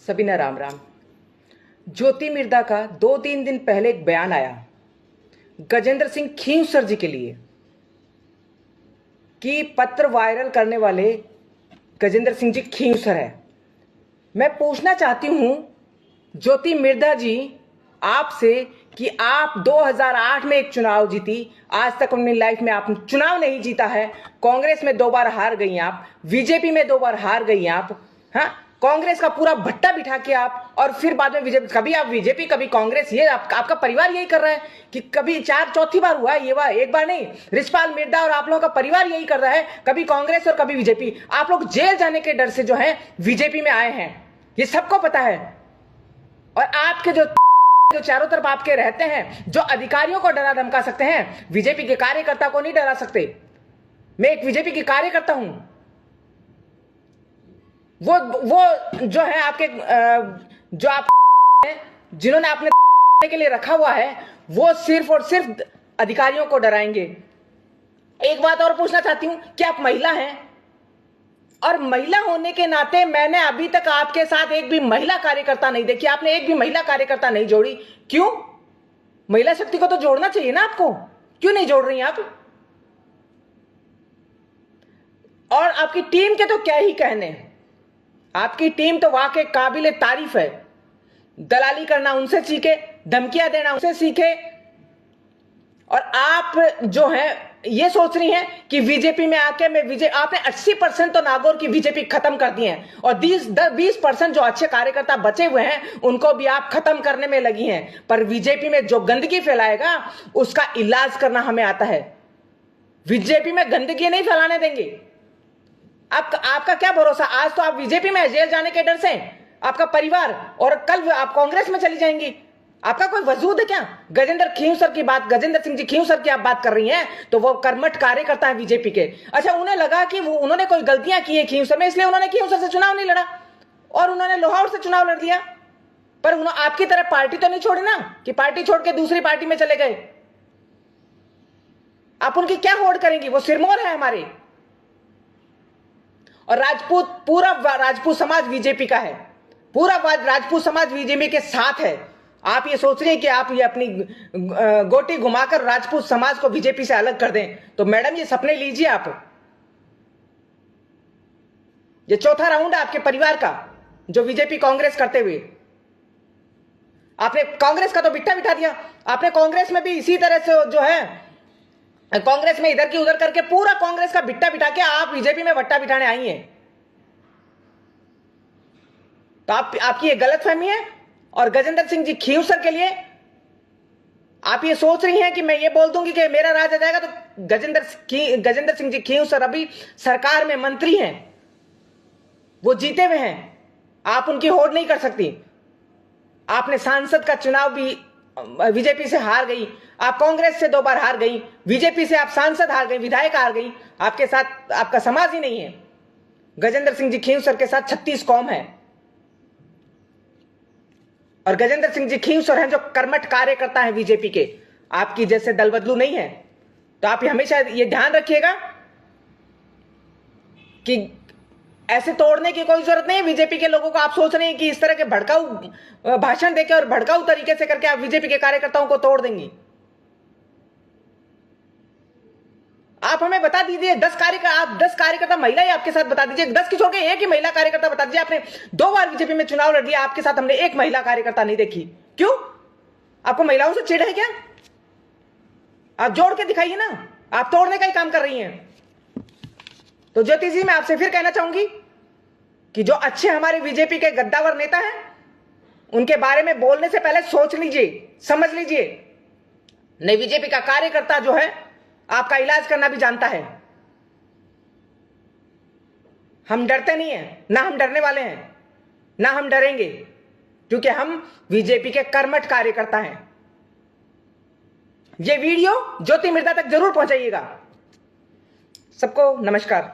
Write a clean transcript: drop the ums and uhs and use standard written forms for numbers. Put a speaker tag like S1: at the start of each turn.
S1: सभी ने राम राम। ज्योति मिर्दा का 2-3 दिन पहले एक बयान आया गजेंद्र सिंह खींवसर जी के लिए कि पत्र वायरल करने वाले गजेंद्र सिंह जी खींवसर है। मैं पूछना चाहती हूं ज्योति मिर्दा जी आपसे कि आप 2008 में एक चुनाव जीती, आज तक अपनी लाइफ में आपने चुनाव नहीं जीता है। कांग्रेस में 2 बार हार गई आप, बीजेपी में 2 बार हार गई आप। हाँ, कांग्रेस का पूरा भट्टा बिठा के आप, और फिर बाद में बीजेपी, कभी आप बीजेपी कभी कांग्रेस, ये आपका परिवार यही कर रहा है कि कभी चौथी बार हुआ है, ये बार एक बार नहीं। रिछपाल मिर्दा और आप लोगों का परिवार यही कर रहा है, कभी कांग्रेस और कभी बीजेपी। आप लोग जेल जाने के डर से जो है बीजेपी में आए हैं, ये सबको पता है। और आपके जो चारों तरफ आपके रहते हैं, जो अधिकारियों को डरा धमका सकते हैं, बीजेपी के कार्यकर्ता को नहीं डरा सकते। मैं एक बीजेपी की कार्यकर्ता हूं। वो जो है आपके जो आप जिन्होंने आपने के लिए रखा हुआ है, वो सिर्फ और सिर्फ अधिकारियों को डराएंगे। एक बात और पूछना चाहती हूं कि आप महिला हैं, और महिला होने के नाते मैंने अभी तक आपके साथ एक भी महिला कार्यकर्ता नहीं देखी, आपने एक भी महिला कार्यकर्ता नहीं जोड़ी। क्यों? महिला शक्ति को तो जोड़ना चाहिए ना आपको, क्यों नहीं जोड़ रही आप? और आपकी टीम के तो क्या ही कहने, आपकी टीम तो वाकई काबिले तारीफ है। दलाली करना उनसे सीखे, धमकियां देना उनसे सीखे, और आप जो है ये सोच रही हैं कि बीजेपी में आके आपने 80% तो नागौर की बीजेपी खत्म कर दी है, और 20% जो अच्छे कार्यकर्ता बचे हुए हैं उनको भी आप खत्म करने में लगी हैं। पर बीजेपी में जो गंदगी फैलाएगा उसका इलाज करना हमें आता है। बीजेपी में गंदगी नहीं फैलाने देंगे। आपका क्या भरोसा? आज तो आप बीजेपी में जेल जाने के डर से, आपका परिवार, और कल आप कांग्रेस में चली जाएंगी। आपका कोई वजूद है क्या? गजेंद्र सिंह जी खींवसर की आप बात कर रही हैं, तो वो कर्मठ कार्यकर्ता है बीजेपी के। अच्छा, उन्हें लगा कि उन्होंने कोई गलतियां की है खींवसर में, इसलिए उन्होंने खींवसर से चुनाव नहीं लड़ा और उन्होंने लोहार से चुनाव लड़ दिया। पर उन्होंने आपकी तरह पार्टी तो नहीं छोड़ी ना, कि पार्टी छोड़ के दूसरी पार्टी में चले गए। आप उनकी क्या होड़ करेंगी? वो सिरमौर है हमारे, और पूरा राजपूत समाज बीजेपी का है, पूरा राजपूत समाज बीजेपी के साथ है। आप ये सोच रहे हैं कि आप ये अपनी गोटी घुमाकर राजपूत समाज को बीजेपी से अलग कर दें, तो मैडम ये सपने लीजिए आप। ये चौथा राउंड है आपके परिवार का, जो बीजेपी कांग्रेस करते हुए। आपने कांग्रेस का तो बिट्टा बिठा दिया। आपने कांग्रेस में भी इसी तरह से जो है, कांग्रेस में इधर की उधर करके पूरा कांग्रेस का बिट्टा बिठा के आप बीजेपी में भट्टा बिठाने आई हैं। तो आपकी ये गलतफहमी है। और गजेंद्र सिंह जी खींवसर के लिए आप ये सोच रही हैं कि मैं ये बोल दूंगी कि मेरा राज आ जाएगा, तो गजेंद्र सिंह जी खींवसर अभी सरकार में मंत्री हैं, वो जीते हुए हैं, आप उनकी होड़ नहीं कर सकती। आपने सांसद का चुनाव भी बीजेपी से हार गई, आप कांग्रेस से 2 बार हार गई, बीजेपी से आप सांसद हार गई, विधायक हार गई। आपके साथ आपका समाज ही नहीं है। गजेंद्र सिंह जी खींवसर के साथ 36 कौम है, और गजेंद्र सिंह जी खींवसर हैं जो कर्मठ कार्यकर्ता हैं बीजेपी के, आपकी जैसे दल बदलू नहीं है। तो आप हमेशा ये ध्यान रखिएगा कि ऐसे तोड़ने की कोई जरूरत नहीं है बीजेपी के लोगों को। आप सोच रहे हैं कि इस तरह के भड़काऊ भाषण देकर और भड़काऊ तरीके से करके आप बीजेपी के कार्यकर्ताओं को तोड़ देंगी। आप हमें बता दीजिए, 10 कार्यकर्ता महिला ही आपके साथ बता दीजिए, 10 की छोड़ के एक ही महिला कार्यकर्ता बता दीजिए। आपने 2 बार बीजेपी में चुनाव लड़ दिया, आपके साथ हमने एक महिला कार्यकर्ता नहीं देखी। क्यों? आपको महिलाओं से चिढ़ है क्या? आप जोड़ के दिखाइए ना, आप तोड़ने का ही काम कर रही हैं। तो ज्योति जी, मैं आपसे फिर कहना चाहूंगी कि जो अच्छे हमारे बीजेपी के गद्दावर नेता हैं, उनके बारे में बोलने से पहले सोच लीजिए, समझ लीजिए। नहीं, बीजेपी का कार्यकर्ता जो है आपका इलाज करना भी जानता है। हम डरते नहीं हैं, ना हम डरने वाले हैं, ना हम डरेंगे, क्योंकि हम बीजेपी के कर्मठ कार्यकर्ता हैं। यह वीडियो ज्योति मिर्दा तक जरूर पहुंचाइएगा। सबको नमस्कार।